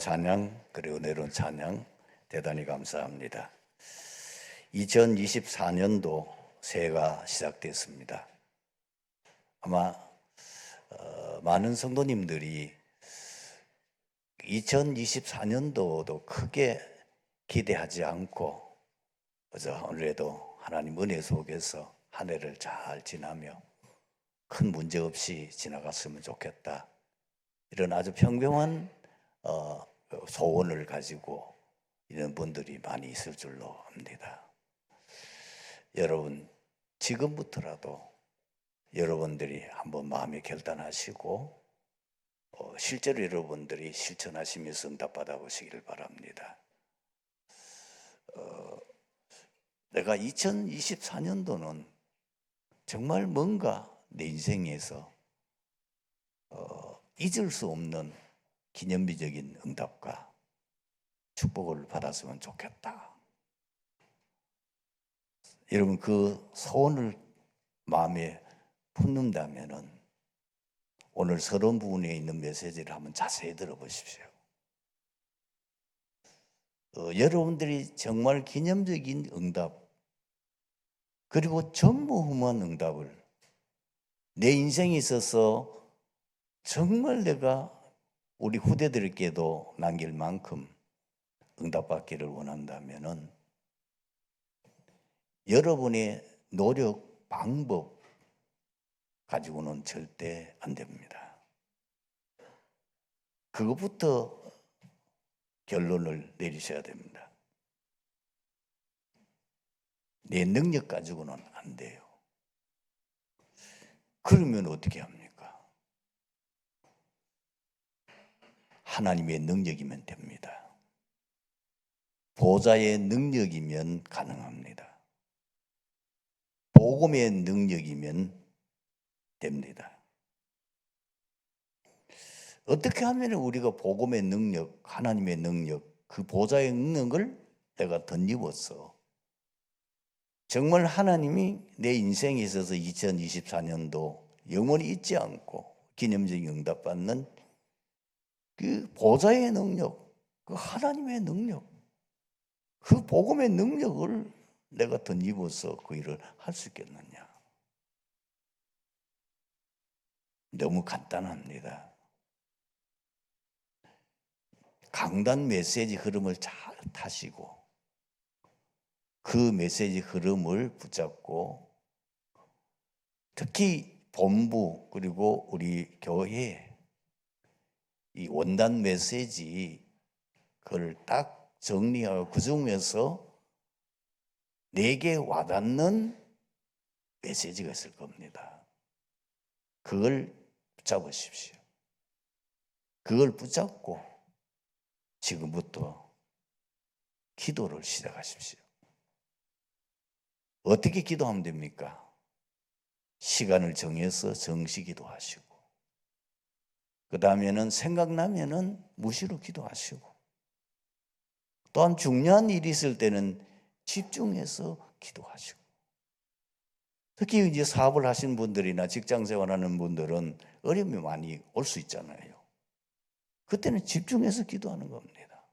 찬양 그리고 은혜로운 찬양 대단히 감사합니다. 2024년도 새해가 시작됐습니다. 아마 많은 성도님들이 2024년도도 크게 기대하지 않고 오늘에도 하나님 은혜 속에서 한 해를 잘 지나며 큰 문제 없이 지나갔으면 좋겠다, 이런 아주 평범한 소원을 가지고 있는 분들이 많이 있을 줄로 압니다. 여러분, 지금부터라도 여러분들이 한번 마음에 결단하시고 실제로 여러분들이 실천하시면서 응답받아 보시기를 바랍니다. 내가 2024년도는 정말 뭔가 내 인생에서 잊을 수 없는 기념비적인 응답과 축복을 받았으면 좋겠다. 여러분, 그 소원을 마음에 품는다면은 오늘 서론 부분에 있는 메시지를 한번 자세히 들어보십시오. 여러분들이 정말 기념적인 응답, 그리고 전무후무한 응답을 내 인생에 있어서 정말 내가 우리 후대들에게도 남길 만큼 응답받기를 원한다면은 여러분의 노력, 방법 가지고는 절대 안 됩니다. 그것부터 결론을 내리셔야 됩니다. 내 능력 가지고는 안 돼요. 그러면 어떻게 합니까? 하나님의 능력이면 됩니다. 보좌의 능력이면 가능합니다. 복음의 능력이면 됩니다. 어떻게 하면 우리가 복음의 능력, 하나님의 능력, 그 보좌의 능력을 내가 덧입어서 정말 하나님이 내 인생에 있어서 2024년도 영원히 잊지 않고 기념적인 응답받는 그 보좌의 능력, 그 하나님의 능력, 그 복음의 능력을 내가 덧입어서 그 일을 할 수 있겠느냐? 너무 간단합니다. 강단 메시지 흐름을 잘 타시고 그 메시지 흐름을 붙잡고 특히 본부 그리고 우리 교회 이 원단 메시지 그걸 딱 정리하고 그 중에서 내게 와닿는 메시지가 있을 겁니다. 그걸 붙잡으십시오. 그걸 붙잡고 지금부터 기도를 시작하십시오. 어떻게 기도하면 됩니까? 시간을 정해서 정시 기도하시고, 그 다음에는 생각나면은 무시로 기도하시고, 또한 중요한 일이 있을 때는 집중해서 기도하시고, 특히 이제 사업을 하시는 분들이나 직장 생활하는 분들은 어려움이 많이 올 수 있잖아요. 그때는 집중해서 기도하는 겁니다.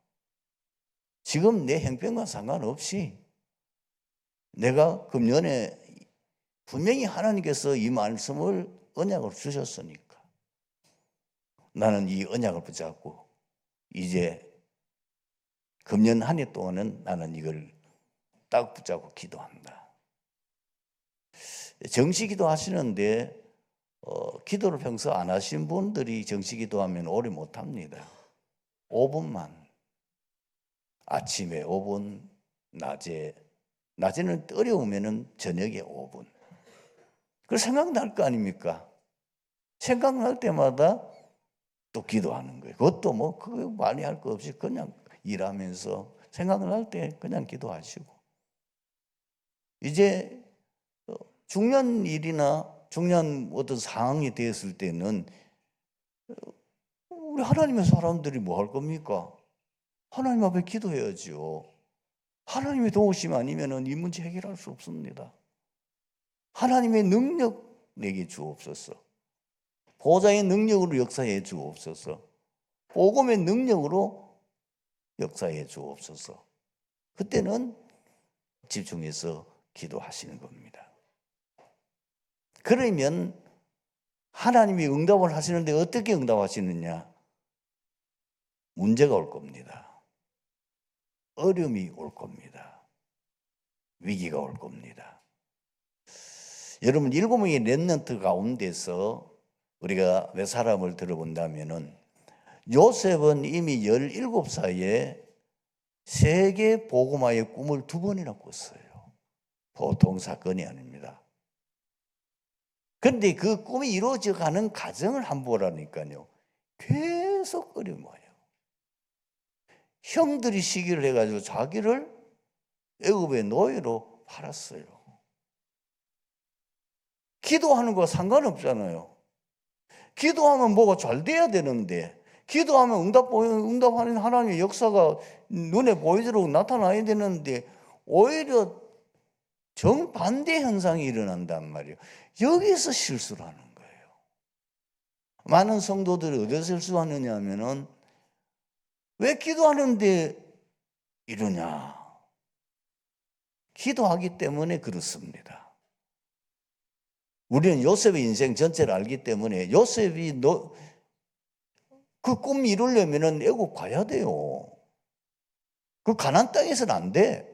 지금 내 형편과 상관없이 내가 금년에 분명히 하나님께서 이 말씀을 언약을 주셨으니까 나는 이 언약을 붙잡고 이제 금년 한 해 동안은 나는 이걸 딱 붙잡고 기도한다. 정시기도 하시는데 기도를 평소 안 하신 분들이 정시기도하면 오래 못합니다. 5분만, 아침에 5분, 낮에는 어려우면 저녁에 5분. 그 생각날 거 아닙니까? 생각날 때마다 또 기도하는 거예요. 그것도 뭐 그거 많이 할 거 없이 그냥 일하면서 생각날 때 그냥 기도하시고, 이제 중요한 일이나 중요한 어떤 상황이 되었을 때는 우리 하나님의 사람들이 뭐 할 겁니까? 하나님 앞에 기도해야죠. 하나님의 도우심 아니면 이 문제 해결할 수 없습니다. 하나님의 능력 내게 주옵소서. 보좌의 능력으로 역사해 주옵소서. 복음의 능력으로 역사해 주옵소서. 그때는 집중해서 기도하시는 겁니다. 그러면 하나님이 응답을 하시는데 어떻게 응답하시느냐? 문제가 올 겁니다. 어려움이 올 겁니다. 위기가 올 겁니다. 여러분 7명의 렘넌트 가운데서 우리가 몇 사람을 들어본다면은 요셉은 이미 17살에 세계 복음화의 꿈을 2번이나 꿨어요. 보통 사건이 아닙니다. 그런데 그 꿈이 이루어져 가는 과정을 한번 보라니까요. 계속 어려움이 와요. 형들이 시기를 해가지고 자기를 애굽의 노예로 팔았어요. 기도하는 거 상관없잖아요. 기도하면 뭐가 잘 돼야 되는데, 기도하면 응답하는 하나님의 역사가 눈에 보이도록 나타나야 되는데 오히려 정반대 현상이 일어난단 말이에요. 여기서 실수를 하는 거예요. 많은 성도들이 어디서 실수하느냐 하면은 왜 기도하는데 이러냐? 기도하기 때문에 그렇습니다. 우리는 요셉의 인생 전체를 알기 때문에 요셉이 그 꿈 이루려면 애국 가야 돼요. 그 가나안 땅에서는 안 돼.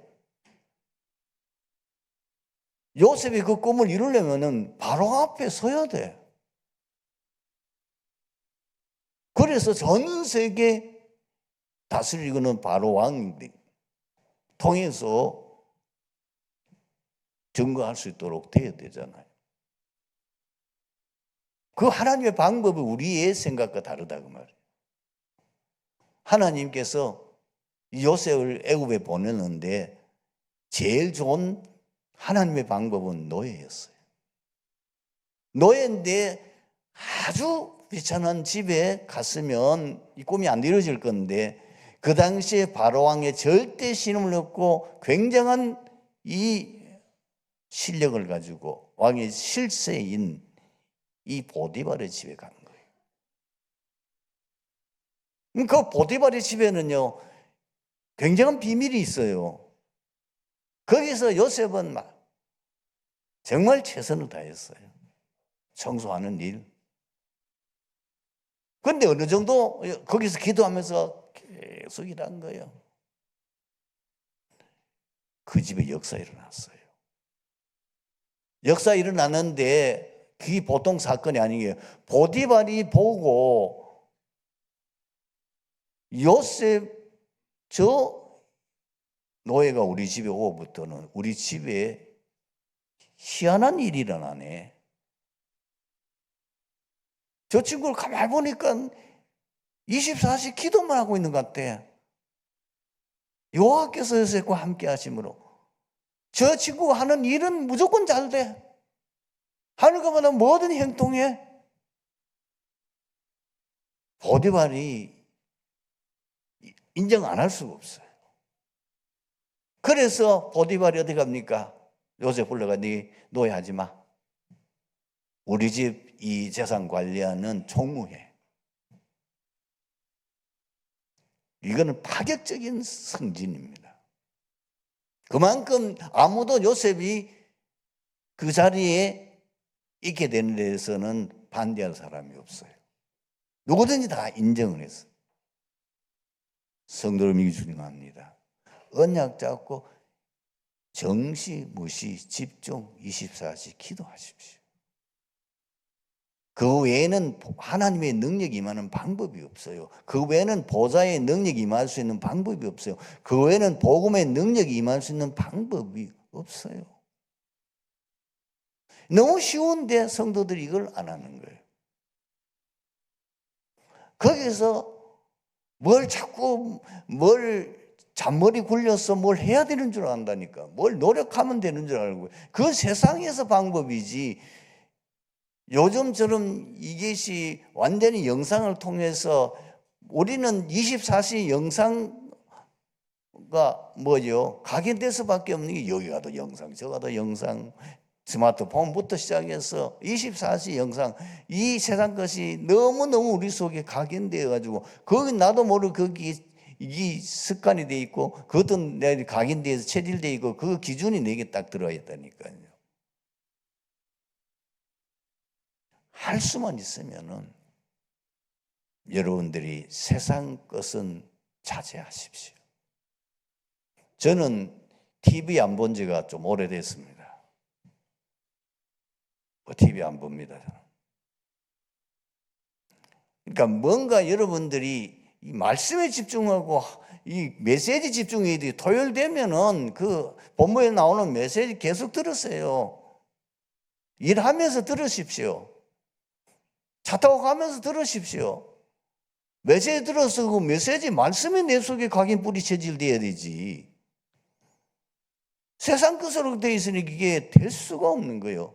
요셉이 그 꿈을 이루려면 바로 앞에 서야 돼. 그래서 전 세계 다스리고는 바로 왕 통해서 증거할 수 있도록 돼야 되잖아요. 그 하나님의 방법이 우리의 생각과 다르다 그 말이에요. 하나님께서 요셉을 애굽에 보내는데 제일 좋은 하나님의 방법은 노예였어요. 노예인데 아주 비천한 집에 갔으면 이 꿈이 안 이루어질 건데 그 당시에 바로왕의 절대 신임을 얻고 굉장한 이 실력을 가지고 왕의 실세인 이 보디발의 집에 간 거예요. 그 보디발의 집에는요 굉장한 비밀이 있어요. 거기서 요셉은 정말 최선을 다했어요. 청소하는 일. 그런데 어느 정도 거기서 기도하면서 계속 일한 거예요. 그 집에 역사 일어났어요. 역사 일어났는데 그게 보통 사건이 아니에요. 보디발이 보고 요셉 저 노예가 우리 집에 오고부터는 우리 집에 희한한 일이 일어나네. 저 친구를 가만히 보니까 24시 기도만 하고 있는 것 같아. 여호와께서 요셉과 함께 하심으로 저 친구가 하는 일은 무조건 잘 돼. 하는 것보다 뭐든 행동해. 보디발이 인정 안 할 수가 없어요. 그래서 보디발이 어디 갑니까? 요셉 불러가 네 노예하지 마. 우리 집 이 재산 관리하는 총무해. 이거는 파격적인 승진입니다. 그만큼 아무도 요셉이 그 자리에 있게 되는 데에서는 반대할 사람이 없어요. 누구든지 다 인정을 했어요. 성도 여러분이 중요합니다. 언약 잡고 정시, 무시, 집중 24시 기도하십시오. 그 외에는 하나님의 능력이 임하는 방법이 없어요. 그 외에는 보좌의 능력이 임할 수 있는 방법이 없어요. 그 외에는 복음의 능력이 임할 수 있는 방법이 없어요. 너무 쉬운데 성도들이 이걸 안 하는 거예요. 거기서 자꾸 잔머리 굴려서 뭘 해야 되는 줄 안다니까. 뭘 노력하면 되는 줄 알고. 그 세상에서 방법이지. 요즘처럼 이것이 완전히 영상을 통해서 우리는 24시 영상가 뭐죠? 각인돼서밖에 없는 게 여기 가도 영상, 저 가도 영상, 스마트폰부터 시작해서 24시 영상, 이 세상 것이 너무너무 우리 속에 각인되어 가지고 거기 나도 모르게 거기 이게 습관이 돼 있고 그것도 내 각인돼서 체질돼 있고 그 기준이 내게 딱 들어야 있다니까요. 할 수만 있으면은 여러분들이 세상 것은 자제하십시오. 저는 TV 안 본 지가 좀 오래됐습니다. TV 안 봅니다. 그러니까 뭔가 여러분들이 이 말씀에 집중하고 이 메시지 집중해야 돼요. 토요일 되면은 그 본문에 나오는 메시지 계속 들으세요. 일하면서 들으십시오. 차 타고 가면서 들으십시오. 메시지 들어서 그 메시지 말씀이 내 속에 각인 뿌리 체질돼야 되지. 세상 것으로 되어 있으니 이게 될 수가 없는 거예요.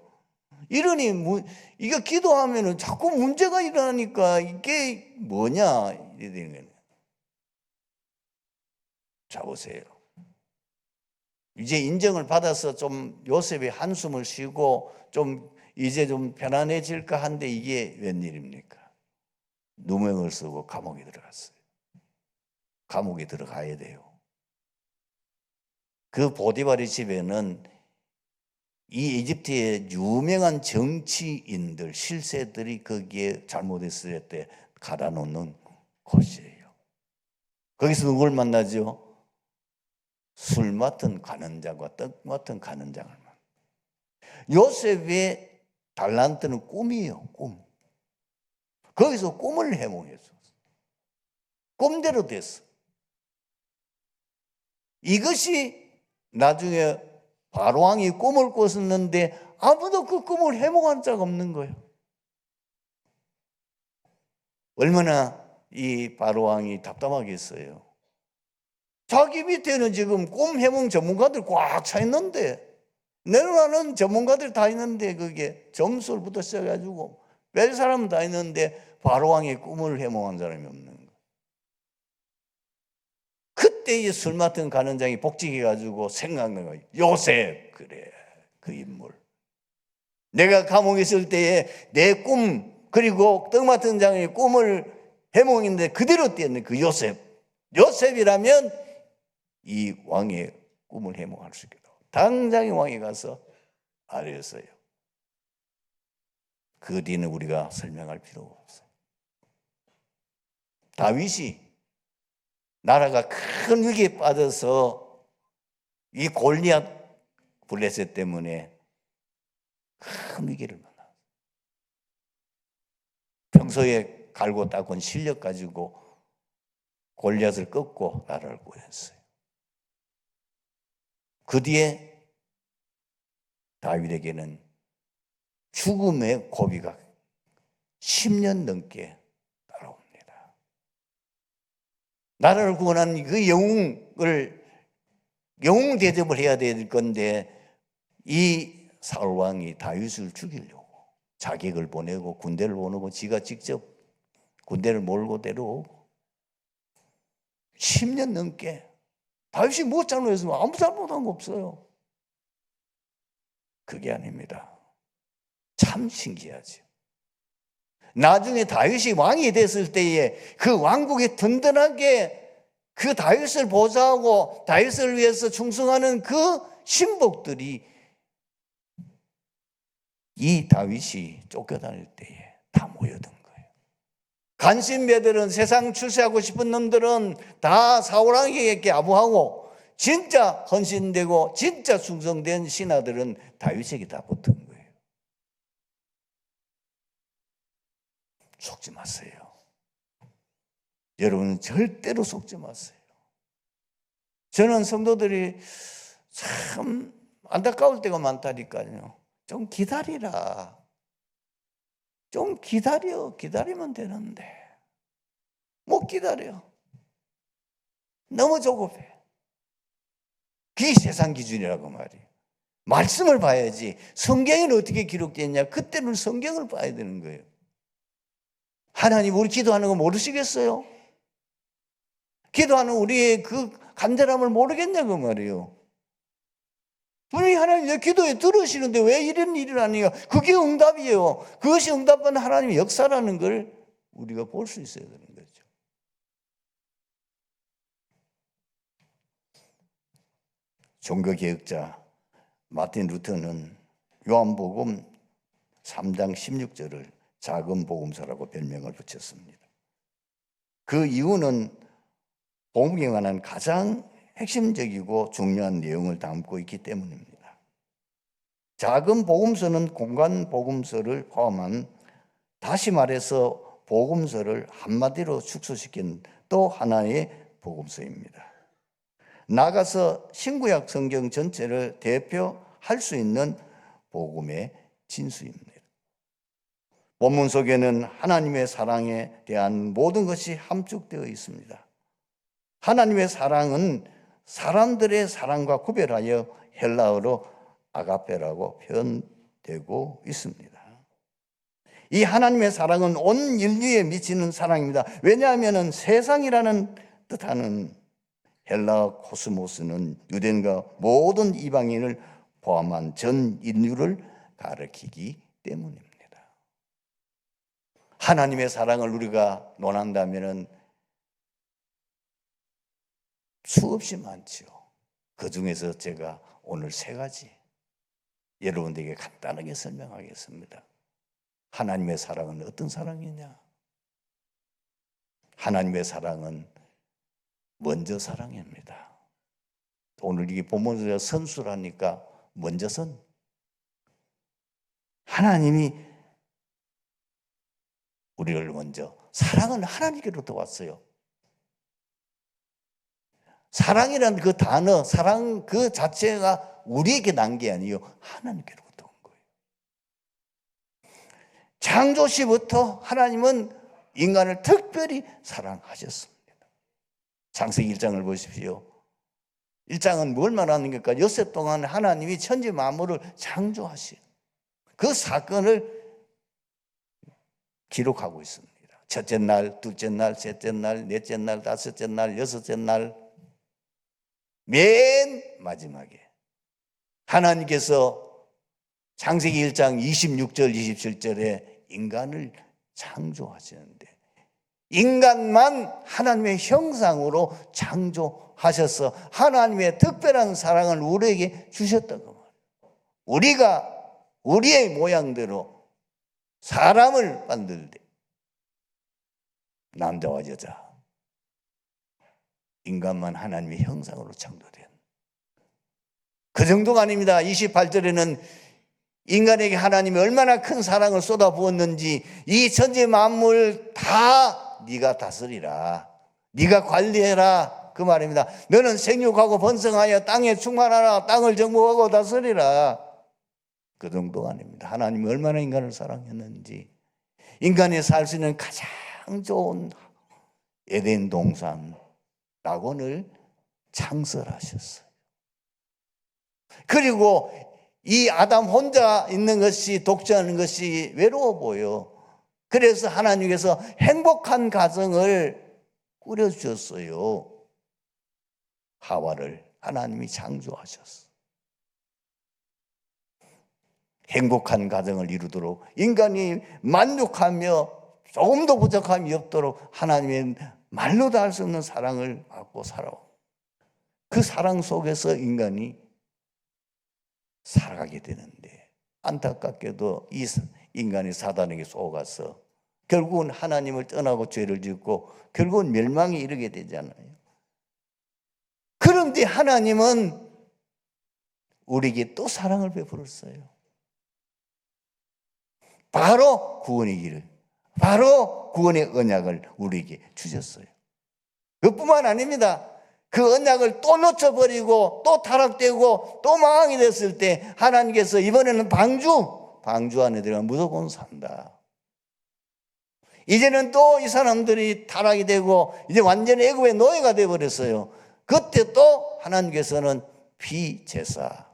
이러니 이거 기도하면은 자꾸 문제가 일어나니까 이게 뭐냐 이래 되는 거예요. 자 보세요. 이제 인정을 받아서 좀 요셉이 한숨을 쉬고 좀 이제 좀 편안해질까 한데 이게 웬일입니까? 누명을 쓰고 감옥에 들어갔어요. 감옥에 들어가야 돼요. 그 보디바리 집에는 이 이집트의 유명한 정치인들, 실세들이 거기에 잘못했을 때 가다 놓는 곳이에요. 거기서 누굴 만나죠? 술 맡은 간원장과 떡 맡은 간원장을 만나. 요셉의 달란트는 꿈이에요, 꿈. 거기서 꿈을 해몽했어. 꿈대로 됐어. 이것이 나중에 바로왕이 꿈을 꿨었는데 아무도 그 꿈을 해몽한 자가 없는 거예요. 얼마나 이 바로왕이 답답하겠어요. 자기 밑에는 지금 꿈 해몽 전문가들 꽉 차 있는데, 내려가는 전문가들 다 있는데 그게 점술부터 시작해가지고 뺄 사람은 다 있는데 바로왕의 꿈을 해몽한 사람이 없는 거예요. 그때 이 술 맡은 간원장이 복직해가지고 생각난 거예요. 요셉, 그래, 그 인물. 내가 감옥에 있을 때에 내 꿈, 그리고 떡 맡은 장의 꿈을 해몽했는데 그대로 띄었네, 그 요셉. 요셉이라면 이 왕의 꿈을 해몽할 수 있겠다. 당장에 왕이 가서 알렸어요. 그 뒤는 우리가 설명할 필요가 없어요. 다윗이 나라가 큰 위기에 빠져서 이 골리앗 블레셋 때문에 큰 위기를 만났어요. 평소에 갈고 닦은 실력 가지고 골리앗을 꺾고 나라를 구했어요. 그 뒤에 다윗에게는 죽음의 고비가 10년 넘게 따라옵니다. 나라를 구원한 그 영웅 대접을 해야 될 건데 이 사울 왕이 다윗을 죽이려고 자객을 보내고 군대를 보내고 지가 직접 군대를 몰고 데려오고 10년 넘게 다윗이 뭐 잘못했으면 아무 잘못한 거 없어요. 그게 아닙니다. 참 신기하죠. 나중에 다윗이 왕이 됐을 때에 그 왕국에 든든하게 그 다윗을 보좌하고 다윗을 위해서 충성하는 그 신복들이 이 다윗이 쫓겨다닐 때에 다 모여든 거예요. 간신배들은, 세상 출세하고 싶은 놈들은 다 사울왕에게 아부하고 진짜 헌신되고 진짜 충성된 신하들은 다윗에게 다 붙은 거예요. 속지 마세요. 여러분 절대로 속지 마세요. 저는 성도들이 참 안타까울 때가 많다니까요. 좀 기다리라. 좀 기다리면 되는데 못 기다려. 너무 조급해. 그게 세상 기준이라고 말이에요. 말씀을 봐야지. 성경에는 어떻게 기록되어 있냐. 그때는 성경을 봐야 되는 거예요. 하나님 우리 기도하는 거 모르시겠어요? 기도하는 우리의 그 간절함을 모르겠냐고 말이에요. 분명히 하나님 내 기도에 들으시는데 왜 이런 일이 아니냐. 그게 응답이에요. 그것이 응답한 하나님의 역사라는 걸 우리가 볼 수 있어야 되는 거죠. 종교개혁자 마틴 루터는 요한복음 3장 16절을 작은 복음서라고 별명을 붙였습니다. 그 이유는 복음에 관한 가장 핵심적이고 중요한 내용을 담고 있기 때문입니다. 작은 복음서는 공간 복음서를 포함한, 다시 말해서 복음서를 한마디로 축소시킨 또 하나의 복음서입니다. 나아가서 신구약 성경 전체를 대표할 수 있는 복음의 진수입니다. 본문 속에는 하나님의 사랑에 대한 모든 것이 함축되어 있습니다. 하나님의 사랑은 사람들의 사랑과 구별하여 헬라어로 아가페라고 표현되고 있습니다. 이 하나님의 사랑은 온 인류에 미치는 사랑입니다. 왜냐하면 세상이라는 뜻하는 헬라 코스모스는 유대인과 모든 이방인을 포함한 전 인류를 가리키기 때문입니다. 하나님의 사랑을 우리가 논한다면 수없이 많지요. 그 중에서 제가 오늘 3가지 여러분들에게 간단하게 설명하겠습니다. 하나님의 사랑은 어떤 사랑이냐? 하나님의 사랑은 먼저 사랑입니다. 오늘 이게 본문에서 선수라니까 먼저 선. 하나님이 우리를 먼저, 사랑은 하나님께로부터 왔어요. 사랑이라는 그 단어, 사랑 그 자체가 우리에게 난 게 아니에요. 하나님께로부터 온 거예요. 창조 시부터 하나님은 인간을 특별히 사랑하셨습니다. 창세기 1장을 보십시오. 1장은 뭘 말하는 겁니까? 엿새 동안 하나님이 천지 만물을 창조하신 그 사건을 기록하고 있습니다. 첫째 날, 둘째 날, 셋째 날, 넷째 날, 다섯째 날, 여섯째 날, 맨 마지막에 하나님께서 창세기 1장 26절, 27절에 인간을 창조하시는데, 인간만 하나님의 형상으로 창조하셔서 하나님의 특별한 사랑을 우리에게 주셨다고 말해요. 우리가 우리의 모양대로 사람을 만들 때 남자와 여자, 인간만 하나님의 형상으로 창조된 그 정도가 아닙니다. 28절에는 인간에게 하나님이 얼마나 큰 사랑을 쏟아부었는지, 이 천지 만물 다 네가 다스리라, 네가 관리해라, 그 말입니다. 너는 생육하고 번성하여 땅에 충만하라, 땅을 정복하고 다스리라. 그 정도가 아닙니다. 하나님이 얼마나 인간을 사랑했는지, 인간이 살 수 있는 가장 좋은 에덴 동산 낙원을 창설하셨어요. 그리고 이 아담 혼자 있는 것이, 독주하는 것이 외로워 보여. 그래서 하나님께서 행복한 가정을 꾸려주셨어요. 하와를 하나님이 창조하셨어요. 행복한 가정을 이루도록, 인간이 만족하며 조금도 부족함이 없도록 하나님의 말로도 할 수 없는 사랑을 받고 살아온, 그 사랑 속에서 인간이 살아가게 되는데, 안타깝게도 이 인간이 사단에게 속아서 결국은 하나님을 떠나고 죄를 짓고 결국은 멸망에 이르게 되잖아요. 그런데 하나님은 우리에게 또 사랑을 베풀었어요. 바로 구원의 길을, 바로 구원의 언약을 우리에게 주셨어요. 그뿐만 아닙니다. 그 언약을 또 놓쳐버리고 또 타락되고 또 망하게 됐을 때 하나님께서 이번에는 방주 안에 들어가면 무조건 산다. 이제는 또 이 사람들이 타락이 되고 이제 완전히 애굽의 노예가 되어버렸어요. 그때 또 하나님께서는 피제사,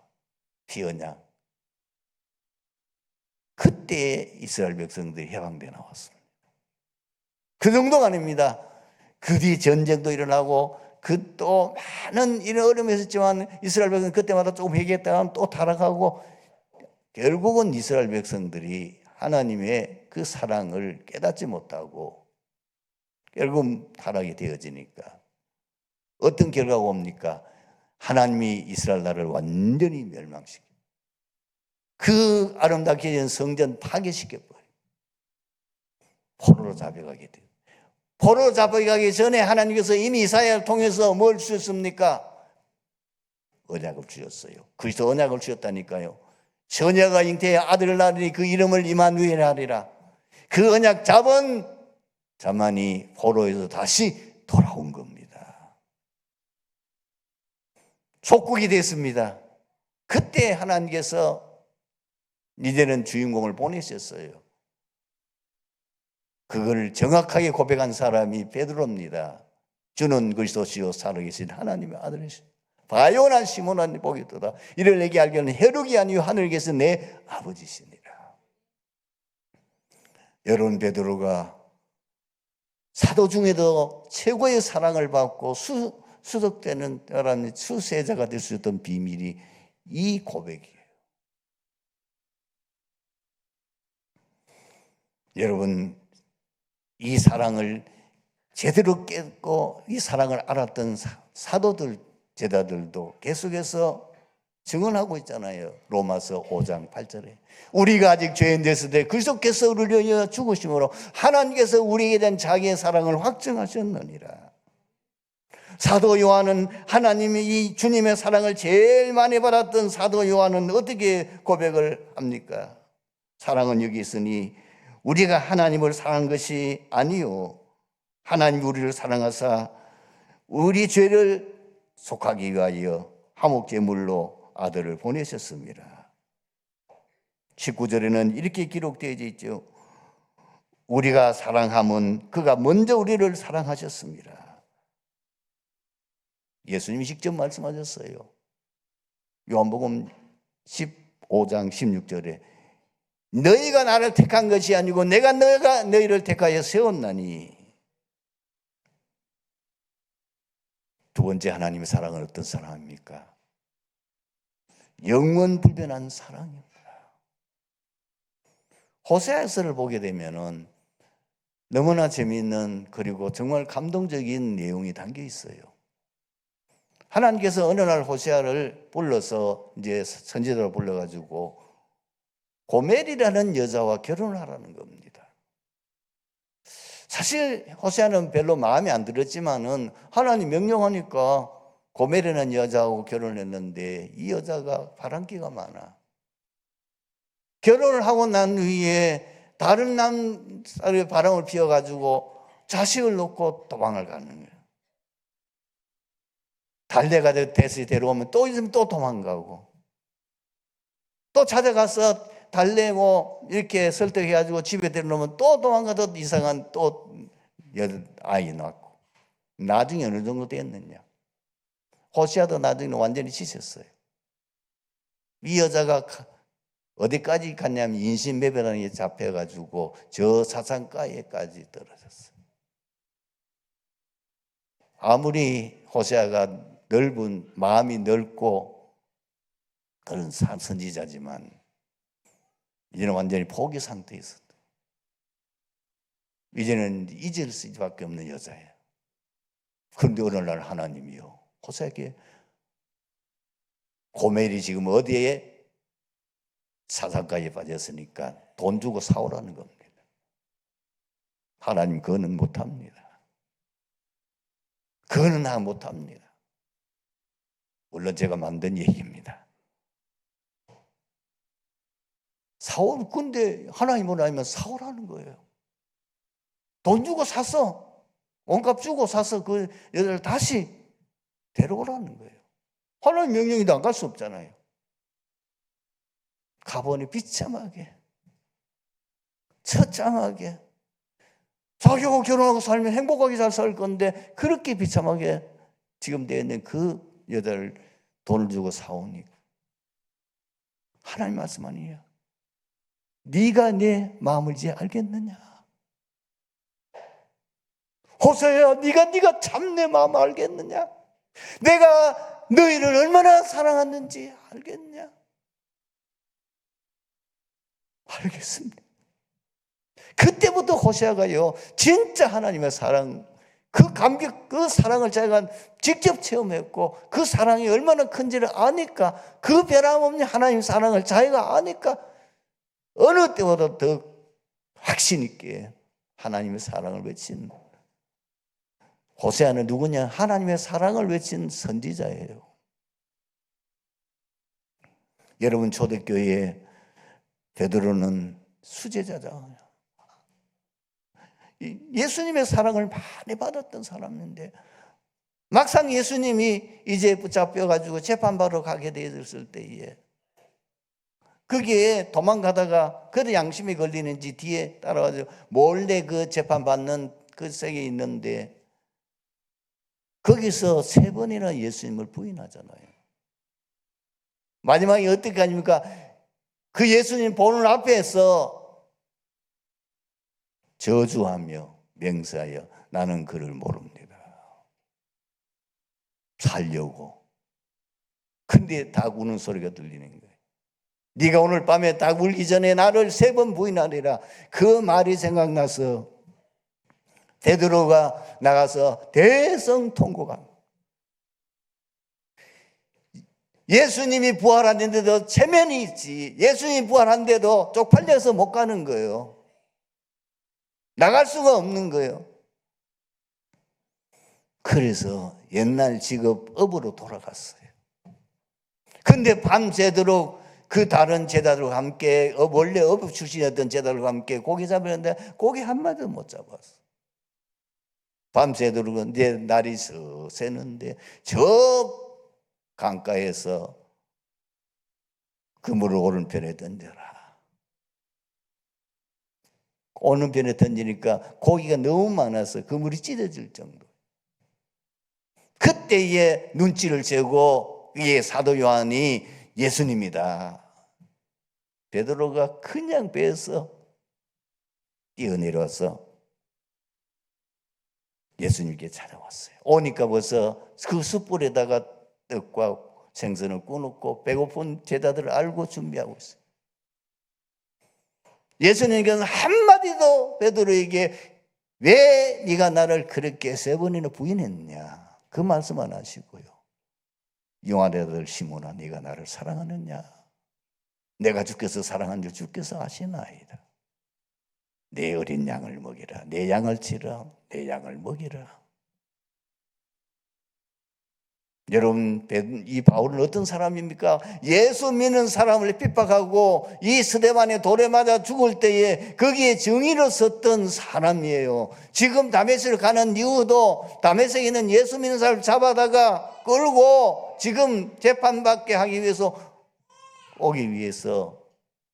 피언약, 그때 이스라엘 백성들이 해방되어 나왔습니다. 그 정도가 아닙니다. 그 뒤 전쟁도 일어나고 그 또 많은 이런 어려움이 있었지만 이스라엘 백성은 그때마다 조금 회개했다가 또 타락하고, 결국은 이스라엘 백성들이 하나님의 그 사랑을 깨닫지 못하고 결국 타락이 되어지니까 어떤 결과가 옵니까? 하나님이 이스라엘 나라를 완전히 멸망시켜 그 아름답게 된 성전 파괴시켜버려 포로로 잡혀가게 돼요. 포로로 잡혀가기 전에 하나님께서 이미 이사야를 통해서 뭘 주셨습니까? 언약을 주셨어요. 그리스도 언약을 주셨다니까요. 처녀가 잉태해 아들을 낳으니 그 이름을 임마누엘 하리라. 그 언약 잡은 자만이 포로에서 다시 돌아온 겁니다. 족국이 됐습니다. 그때 하나님께서 이제는 주인공을 보내셨어요. 그걸 정확하게 고백한 사람이 베드로입니다. 주는 그리스도시요 살아계신 하나님의 아들이시오. 바요난 시몬아 복이 있도다. 이를 내게 알기는 혈육이 아니요 하늘에게서 내 아버지시니라. 여러분, 베드로가 사도 중에도 최고의 사랑을 받고 수석되는 수세자가 될 수 있던 비밀이 이 고백이에요. 여러분, 이 사랑을 제대로 깨닫고 이 사랑을 알았던 사도들, 제자들도 계속해서 증언하고 있잖아요. 로마서 5장 8절에 우리가 아직 죄인 됐을 때 그리스도께서 우리를 위하여 죽으심으로 하나님께서 우리에게 대한 자기의 사랑을 확증하셨느니라. 사도 요한은 하나님이 이 주님의 사랑을 제일 많이 받았던 사도 요한은 어떻게 고백을 합니까? 사랑은 여기 있으니 우리가 하나님을 사랑한 것이 아니요 하나님이 우리를 사랑하사 우리 죄를 속하기 위하여 화목제물로 아들을 보내셨습니다. 19절에는 이렇게 기록되어 있죠. 우리가 사랑함은 그가 먼저 우리를 사랑하셨습니다. 예수님이 직접 말씀하셨어요. 요한복음 15장 16절에 너희가 나를 택한 것이 아니고 내가 너희를 택하여 세웠나니. 두 번째, 하나님의 사랑은 어떤 사랑입니까? 영원 불변한 사랑입니다. 호세아서를 보게 되면은 너무나 재미있는 그리고 정말 감동적인 내용이 담겨 있어요. 하나님께서 어느 날 호세아를 불러서 이제 선지자로 불러가지고 고멜이라는 여자와 결혼을 하라는 겁니다. 사실 호세아는 별로 마음에 안 들었지만은 하나님 명령하니까 고멜이라는 여자하고 결혼을 했는데 이 여자가 바람기가 많아. 결혼을 하고 난 후에 다른 남자의 바람을 피워가지고 자식을 놓고 도망을 가는 거예요. 달래가 돼서 데려오면 또 있으면 또 도망가고 또 찾아가서 달래 뭐 이렇게 설득해가지고 집에 데려오면 또 도망가서 이상한 또 아이 낳고 나중에 어느 정도 됐느냐. 호세아도 나중에 완전히 지쳤어요. 이 여자가 어디까지 갔냐면 인신매매라는 게 잡혀가지고 저 사상가에까지 떨어졌어요. 아무리 호세아가 넓은 마음이 넓고 그런 선지자지만 이제는 완전히 포기 상태에 있었다. 이제는 잊을 수밖에 없는 여자예요. 그런데 어느 날 하나님이요 호세아에게 고멜이 지금 어디에 사상가에 빠졌으니까 돈 주고 사오라는 겁니다. 하나님 그거는 못합니다. 그거는 못합니다. 물론 제가 만든 얘기입니다. 사올 건데 하나님은 아니면 사오라는 거예요. 돈 주고 사서 온값 주고 사서 그 여자를 다시 데려오라는 거예요. 하나님 명령이도 안 갈 수 없잖아요. 가보니 비참하게 처참하게 자기하고 결혼하고 살면 행복하게 잘 살 건데 그렇게 비참하게 지금 되어 있는 그 여자를 돈을 주고 사오니까 하나님 말씀 아니에요. 네가 내 마음을 이제 알겠느냐. 호세야 네가 참 내 마음을 알겠느냐. 내가 너희를 얼마나 사랑하는지 알겠냐. 알겠습니다. 그때부터 호세아가요 진짜 하나님의 사랑 그 감격, 그 사랑을 자기가 직접 체험했고 그 사랑이 얼마나 큰지를 아니까, 그 변함없는 하나님 사랑을 자기가 아니까 어느 때보다 더 확신 있게 하나님의 사랑을 외친, 호세아는 누구냐? 하나님의 사랑을 외친 선지자예요. 여러분, 초대교회에 베드로는 수제자잖아요. 예수님의 사랑을 많이 받았던 사람인데 막상 예수님이 이제 붙잡혀가지고 재판받으러 가게 되었을 때에 거기에 도망가다가 그래도 양심이 걸리는지 뒤에 따라가지고 몰래 그 재판받는 그 sek에 있는데 거기서 3번이나 예수님을 부인하잖아요. 마지막에 어떻게 하십니까? 그 예수님 보는 앞에서 저주하며 맹세하여 나는 그를 모릅니다. 살려고. 근데 닭 우는 소리가 들리는 거예요. 네가 오늘 밤에 닭 울기 전에 나를 3번 부인하리라. 그 말이 생각나서 베드로가 나가서 대성통곡합니다. 예수님이 부활하는데도 체면이 있지. 예수님이 부활한데도 쪽팔려서 못 가는 거예요. 나갈 수가 없는 거예요. 그래서 옛날 직업업으로 돌아갔어요. 근데 밤새도록 그 다른 제자들과 함께, 원래 업 출신이었던 제자들과 함께 고기 잡으려는데 고기 한 마디도 못 잡았어. 밤새도록 이제 날이 새는데 저 강가에서 그물을 오른편에 던져라. 오른편에 던지니까 고기가 너무 많아서 그물이 찢어질 정도. 그때에 눈치를 채고 이게 사도 요한이 예수님이다. 베드로가 그냥 배에서 뛰어내려와서 예수님께 찾아왔어요. 오니까 벌써 그 숯불에다가 떡과 생선을 구웠고 배고픈 제자들을 알고 준비하고 있어요. 예수님께서는 한마디도 베드로에게 왜 네가 나를 그렇게 3번이나 부인했냐 그 말씀 안 하시고요. 요한의 아들 시몬아 네가 나를 사랑하느냐? 내가 주께서 사랑한 줄 주께서 아시나이다. 내 어린 양을 먹이라. 내 양을 치라. 내 양을 먹이라. 여러분, 이 바울은 어떤 사람입니까? 예수 믿는 사람을 핍박하고 이 스데반에 돌에 맞아 죽을 때에 거기에 증인으로 섰던 사람이에요. 지금 다메섹을 가는 이유도 다메섹에 있는 예수 믿는 사람을 잡아다가 끌고 지금 재판받게 하기 위해서 오기 위해서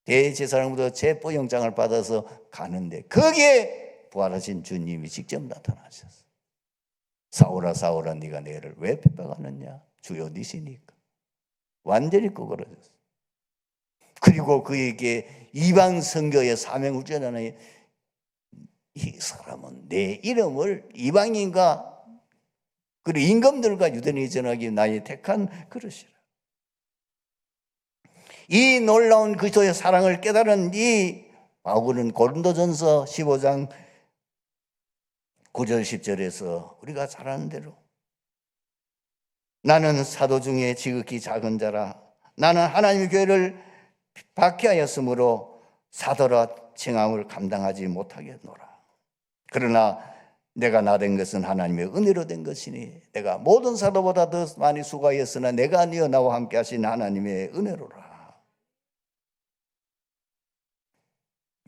대제사장부터 체포영장을 받아서 가는데 거기에 부활하신 주님이 직접 나타나셨어요. 사울아 사울아 네가 내를 왜 핍박하느냐? 주여 니시니까. 완전히 꺼그러졌어요. 그리고 그에게 이방 선교의 사명을 주잖아요. 이 사람은 내 이름을 이방인과 그리고 임금들과 유대인이 전하기 나의 택한 그릇이라. 이 놀라운 그리스도의 사랑을 깨달은 이 바울은 고린도전서 15장 9절 10절에서 우리가 잘 아는 대로 나는 사도 중에 지극히 작은 자라. 나는 하나님의 교회를 박해하였으므로 사도라 칭함을 감당하지 못하겠노라. 그러나 내가 나 된 것은 하나님의 은혜로 된 것이니 내가 모든 사도보다 더 많이 수고하였으나 내가 아니여 나와 함께 하신 하나님의 은혜로라.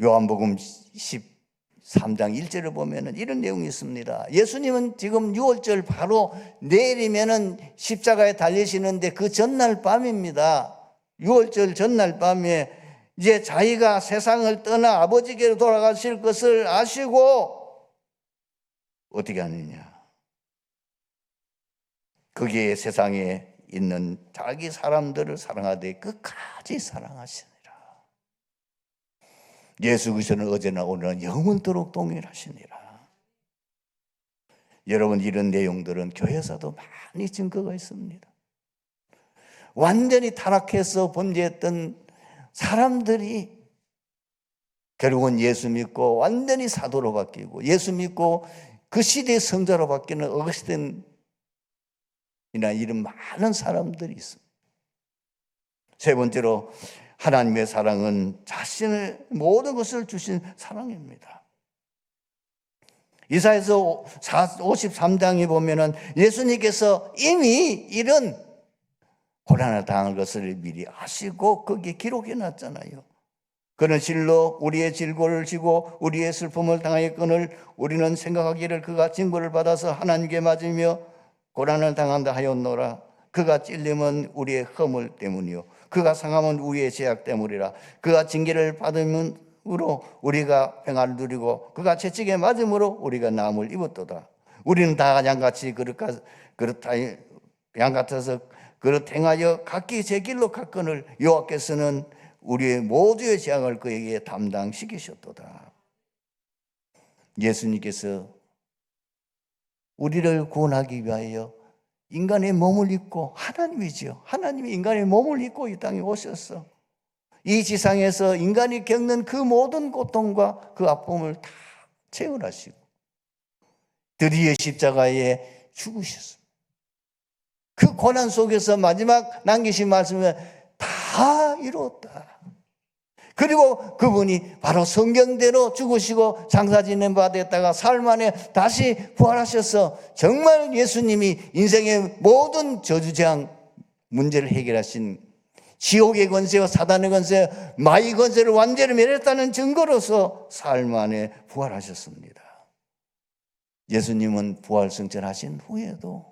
요한복음 13장 1절을 보면 이런 내용이 있습니다. 예수님은 지금 6월절 바로 내일이면 십자가에 달리시는데 그 전날 밤입니다. 6월절 전날 밤에 이제 자기가 세상을 떠나 아버지께로 돌아가실 것을 아시고 어떻게 하느냐? 거기에 세상에 있는 자기 사람들을 사랑하되 끝까지 사랑하시니라. 예수 그리스도는 어제나 오늘은 영원토록 동일하시니라. 여러분, 이런 내용들은 교회에서도 많이 증거가 있습니다. 완전히 타락해서 범죄했던 사람들이 결국은 예수 믿고 완전히 사도로 바뀌고 예수 믿고 그 시대의 성자로 바뀌는 어거스틴이나 이런 많은 사람들이 있습니다. 세 번째로 하나님의 사랑은 자신의 모든 것을 주신 사랑입니다. 이사야서 53장에 보면은 예수님께서 이미 이런 고난을 당할 것을 미리 아시고 거기에 기록해 놨잖아요. 그는 실로 우리의 질고를 지고 우리의 슬픔을 당하였거늘 우리는 생각하기를 그가 징벌을 받아서 하나님께 맞으며 고난을 당한다 하였노라. 그가 찔림은 우리의 허물 때문이요 그가 상함은 우리의 죄악 때문이라. 그가 징계를 받음으로 우리가 평안을 누리고 그가 채찍에 맞음으로 우리가 나음을 입었도다. 우리는 다 양같이 양 같아서 그릇 행하여 각기 제 길로 갔거늘 여호와께서는 우리의 모두의 죄악을 그에게 담당시키셨도다. 예수님께서 우리를 구원하기 위하여 인간의 몸을 입고 하나님이지요. 하나님이 인간의 몸을 입고 이 땅에 오셨어. 이 지상에서 인간이 겪는 그 모든 고통과 그 아픔을 다 체험하시고 드디어 십자가에 죽으셨습니다. 그 고난 속에서 마지막 남기신 말씀은 다 이루었다. 그리고 그분이 바로 성경대로 죽으시고 장사 지낸 바 됐다가 사흘 만에 다시 부활하셔서 정말 예수님이 인생의 모든 저주장 문제를 해결하신 지옥의 권세와 사단의 권세, 마귀 권세를 완전히 멸했다는 증거로서 사흘 만에 부활하셨습니다. 예수님은 부활 승천하신 후에도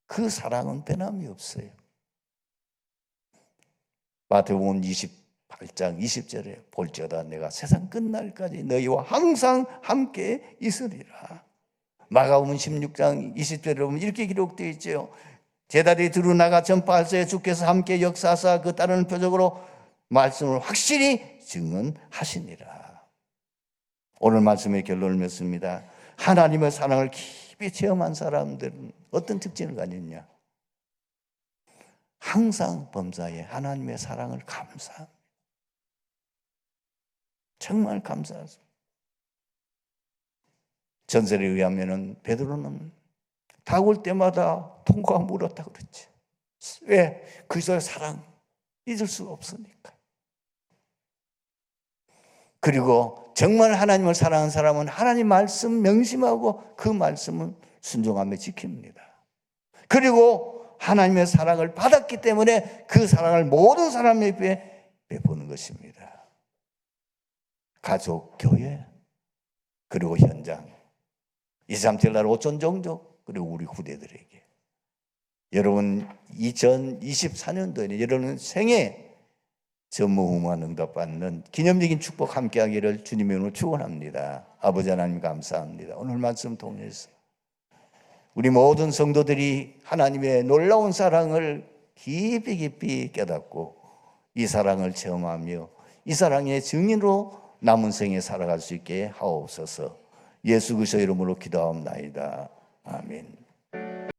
그 사랑은 변함이 없어요. 마태복음 28장 20절에 볼지어다 내가 세상 끝날까지 너희와 항상 함께 있으리라. 마가복음 16장 20절에 보면 이렇게 기록되어 있죠. 제자들이 두루 나가 전파할세 주께서 함께 역사하사 그 따르는 표적으로 말씀을 확실히 증언하시니라. 오늘 말씀의 결론을 맺습니다. 하나님의 사랑을 깊이 체험한 사람들은 어떤 특징을 가졌냐? 항상 범사에 하나님의 사랑을 감사합니다. 정말 감사하죠. 전설에 의하면 베드로는 닭 올 때마다 통과 물었다고 그랬지. 왜? 그리스도의 사랑 잊을 수가 없으니까. 그리고 정말 하나님을 사랑하는 사람은 하나님 말씀 명심하고 그 말씀을 순종하며 지킵니다. 그리고 하나님의 사랑을 받았기 때문에 그 사랑을 모든 사람에게 베푸는 것입니다. 가족, 교회, 그리고 현장, 237 나라 5천 종족, 그리고 우리 후대들에게. 여러분 2024년도에는 여러분 생애 전무후무한 응답받는 기념적인 축복 함께하기를 주님의 이름으로 축원합니다. 아버지 하나님 감사합니다. 오늘 말씀 통해서 우리 모든 성도들이 하나님의 놀라운 사랑을 깊이 깊이 깨닫고 이 사랑을 체험하며 이 사랑의 증인으로 남은 생에 살아갈 수 있게 하옵소서. 예수 그리스도의 이름으로 기도하옵나이다. 아멘.